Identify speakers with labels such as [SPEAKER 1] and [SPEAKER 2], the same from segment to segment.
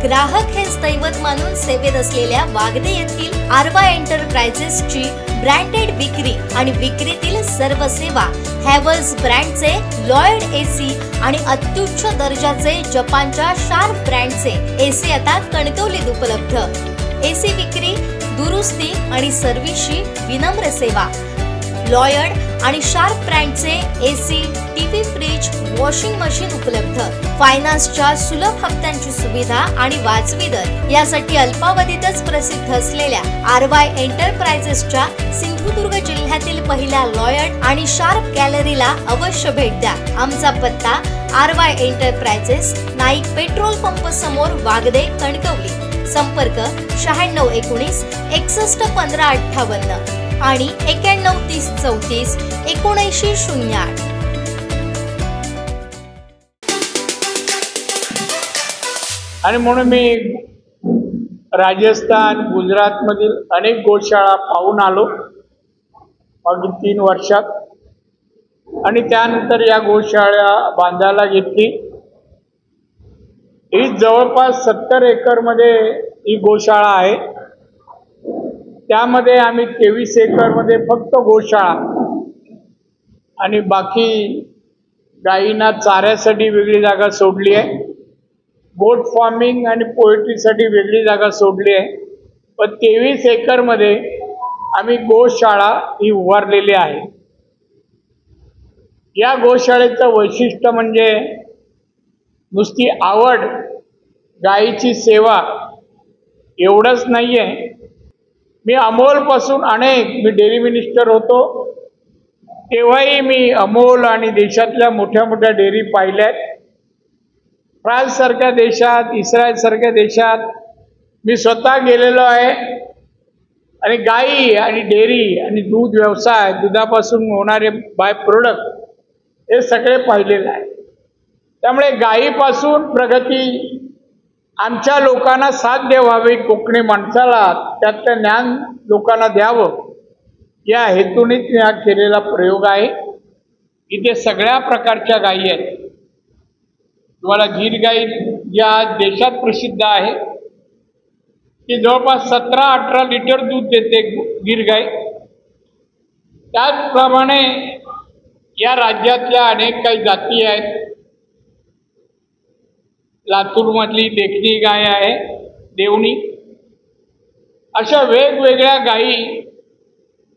[SPEAKER 1] ग्राहक हेच दैवत मानून सेवेत असलेल्या वागदे येथील आरवाय एंटरप्राइजेसची ब्रँडेड विक्री आणि विक्रीतील सर्व सेवा, हॅव्हल्स ब्रँडचे लॉयड एसी आणि अत्युच्च दर्जाचे जपानच्या शार्प ब्रँडचे एसी आता कणकवलीत उपलब्ध। एसी विक्री, दुरुस्ती आणि सर्व्हिसची विनम्र सेवा। लॉयड आणि शार्प ब्रँडचे AC, TV, fridge, washing machine उपलब्ध। फायनान्सच्या सुलभ हप्त्यांची सुविधा आणि वाजवी दर यासाठी अल्पावधीतच प्रसिद्ध असलेल्या आरवाय एंटरप्राइजेसच्या सिंधुदुर्ग जिल्ह्यातील पहिल्या लॉयड आणि शार्प गॅलरीला अवश्य भेट द्या। आमचा पत्ता आरवाय एंटरप्राइजेस, नाईक पेट्रोल पंप समोर, वागदे, कणकवली। संपर्क 9619 61 15 58 आणि 91 30 34 79 08।
[SPEAKER 2] आणि म्हणून मी राजस्थान, गुजरात मधील अनेक गोशाळा पाहून आलो मागील 3 वर्षात, आणि त्यानंतर या गोशाळा बांधायला घेतली। ही जवळपास 70 एकर मध्ये ही गोशाळा आहे। त्यामध्ये आम्ही 23 एकर मध्ये फक्त गोशाळा आणि बाकी गायींना चाऱ्यासाठी वेगळी जागा सोडली आहे। गोट फार्मिंग आणि पोल्ट्रीसाठी वेगळी जागा सोडली आहे। पण 23 एकर मध्ये आम्ही गोशाळा ही उभारलेली आहे। या गोशाळेचं वैशिष्ट्य म्हणजे नुसती आवड, गायीची सेवा एवढंच नाहीये। मी अमोल पासून मी डेअरी मिनिस्टर होतो तेव्हाही मी अमोल आणि देशातल्या मोठ्या मोठ्या डेअरी पाहिल्यात। फ्रान्स सारख्या देशात, इस्रायल सारख्या देशात मी स्वतः गेलेलो आहे आणि गायी आणि डेअरी आणि दूध व्यवसाय, दुधापासून होणारे बाय प्रोडक्ट हे सगळे पाहिलेले आहे। त्यामुळे गायीपासून प्रगती आमच्या लोकांना साध्य व्हावी, कोकणी माणसाला त्यातलं ज्ञान लोकांना द्यावं या हेतूने हा केलेला प्रयोग आहे। इथे सगळ्या प्रकारच्या गायी आहेत। तुम्हाला गीर गाई या देशात प्रसिद्ध आहे, ती जवळपास 17-18 लिटर दूध देते गीर गाय। त्याचप्रमाणे या राज्यातल्या अनेक काही जाती आहेत। लातूर मधली देखणी गाय आहे, देवणी। अशा वेगवेगळ्या गायी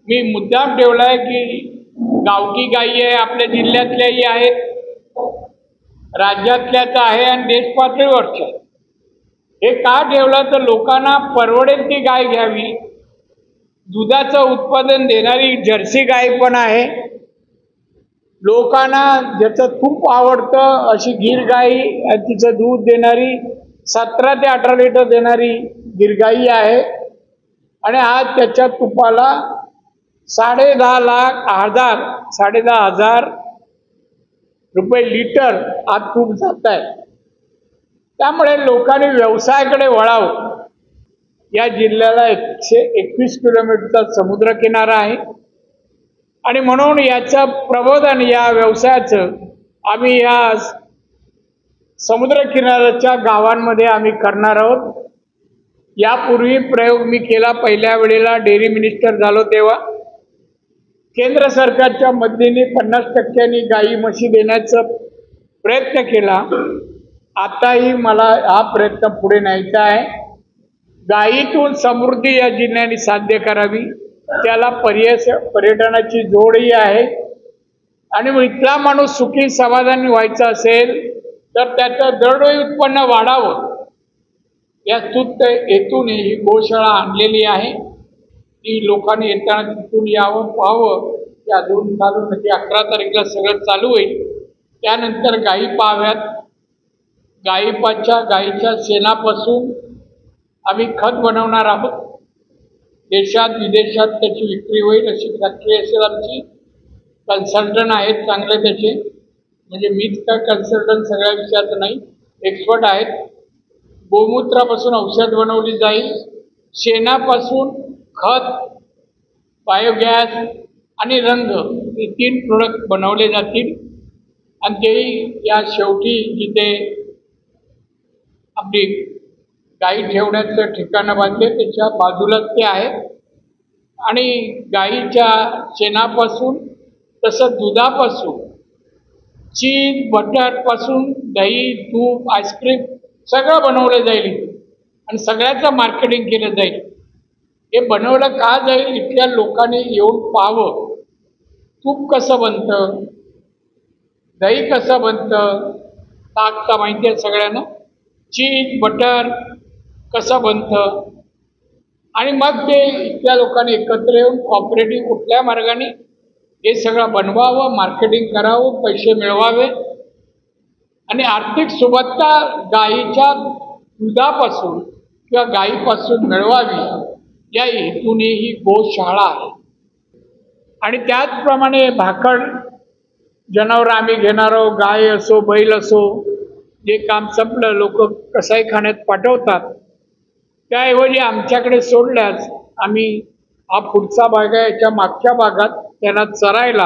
[SPEAKER 2] मी मुद्दाम ठेवलाय की गावठी गायी आहे, आपल्या जिल्ह्यातल्याही आहेत, राज्यातल्याच आहे आणि देश पातळीवरच्या। हे का ठेवलं तर लोकांना परवडेल ती गाय घ्यावी। दुधाचं उत्पादन देणारी जर्सी गाय पण आहे, लोकांना ज्याचं तूप आवडतं अशी गीर गाई, तिचं दूध देणारी 17 ते 18 लिटर देणारी गीर गाई आहे। आणि आज त्याच्या तुपाला 10,500 रुपये लिटर आज तूप जात आहे। त्यामुळे लोकांनी व्यवसायाकडे वळावं। या जिल्ह्याला 121 किलोमीटरचा समुद्र किनारा आहे आणि म्हणून याचं प्रबोधन या व्यवसायाचं आम्ही या समुद्र किनाऱ्याच्या गावांमध्ये आम्ही करणार आहोत। यापूर्वी प्रयोग मी केला, पहिल्या वेळेला डेअरी मिनिस्टर झालो तेव्हा केंद्र सरकारच्या मदतीने 50% गायी म्हशी देण्याचा प्रयत्न केला। आताही मला हा प्रयत्न पुढे न्यायचा आहे। गायीतून समृद्धी या जिल्ह्याने साध्य करावी, त्याला पर्यटनाची जोडही आहे। आणि इथला माणूस सुखी समाधानी व्हायचा असेल तर त्याचं दरडोई उत्पन्न वाढावं या स्तुत हेतूने ही गोशाळा आणलेली आहे। ती लोकांनी येताना तिथून यावं, पाहावं। त्या 2 चालू 11 तारखेला सगळं चालू होईल। त्यानंतर गायी पाहाव्यात। गायीच्या शेणापासून आम्ही खत बनवणार आहोत। देशात विदेशात त्याची विक्री होईल अशी फॅक्टरी असेल आमची। कन्सल्टंट आहेत चांगले त्याचे, म्हणजे मीच काय कन्सल्टंट सगळ्या विषयाचं नाही, एक्सपर्ट आहेत। गोमूत्रापासून औषध बनवली जाईल, शेणापासून खत, बायोगॅस आणि रंग हे 3 प्रोडक्ट बनवले जातील। आणि तेही या शेवटी जिथे आपली गाई ठेवण्याचं ठिकाणं बांधले, त्याच्या बाजूलाच ते आहे. आणि गाईच्या शेणापासून तसं दुधापासून चीज बटरपासून दही तूप आईस्क्रीम सगळं बनवलं जाईल आणि सगळ्याचं मार्केटिंग केलं जाईल. हे बनवलं का जाईल, इथल्या लोकांनी येऊन पाहावं. तूप कसं बनतं, दही कसं बनतं, ताक तर माहिती आहे सगळ्यांना, चीज बटर कसं बनतं, आणि मग ते इथल्या लोकांनी एकत्र येऊन कॉपरेटिव्ह कुठल्या मार्गाने हे सगळं बनवावं, मार्केटिंग करावं, पैसे मिळवावे आणि आर्थिक सुबत्ता गाईच्या दुधापासून किंवा गाईपासून मिळवावी या हेतूने ही गोशाळा आहे. आणि त्याचप्रमाणे भाकड जनावरं आम्ही घेणार आहोत, गाय असो बैल असो, जे काम संपलं लोक कसाईखान्यात पाठवतात, त्याऐवजी आमच्याकडे सोडल्यास आम्ही हा पुढचा भाग आहे, याच्या मागच्या भागात त्यांना चरायला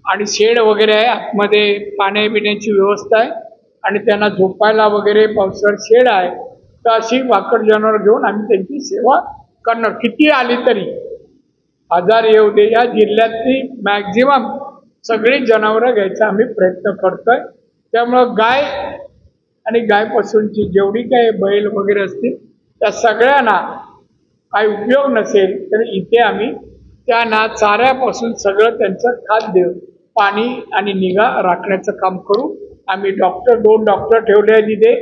[SPEAKER 2] आणि शेड वगैरे आहे, आतमध्ये पाण्यापिण्याची व्यवस्था आहे आणि त्यांना झोपायला वगैरे पावसाळ्यात शेड आहे. तर अशी भाकड जनावर घेऊन आम्ही त्यांची सेवा करणार. किती आली तरी 1000 येऊ दे, या जिल्ह्यातली मॅक्झिमम सगळी जनावरं घ्यायचा आम्ही प्रयत्न करतोय. त्यामुळं गाय आणि गायपासूनची जेवढी काही बैल वगैरे असतील त्या सगळ्यांना काही उपयोग नसेल तर इथे आम्ही त्यांना चाऱ्यापासून सगळं त्यांचं खाद्य पाणी आणि निगा राखण्याचं काम करू. आम्ही 2 डॉक्टर ठेवले आहेत इथे,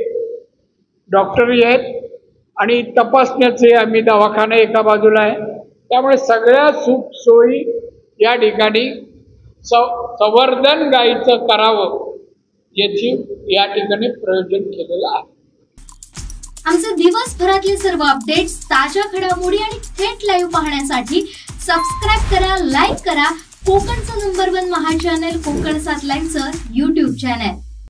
[SPEAKER 2] डॉक्टरही आहेत आणि तपासण्याचे आम्ही दवाखाना एका बाजूला आहे. त्यामुळे सगळ्या सुख सोयी या ठिकाणी संवर्धन गायीचं करावं याची या ठिकाणी प्रयोजन केलेलं आहे.
[SPEAKER 1] आमचे दिवसभरातले सर्व अपडेट्स, ताज्या घडामोडी आणि थेट लाईव्ह पाहण्यासाठी सबस्क्राईब करा, लाईक करा कोकणचं नंबर 1 महा चॅनल कोकण 7 लाईव्हचं YouTube चॅनल.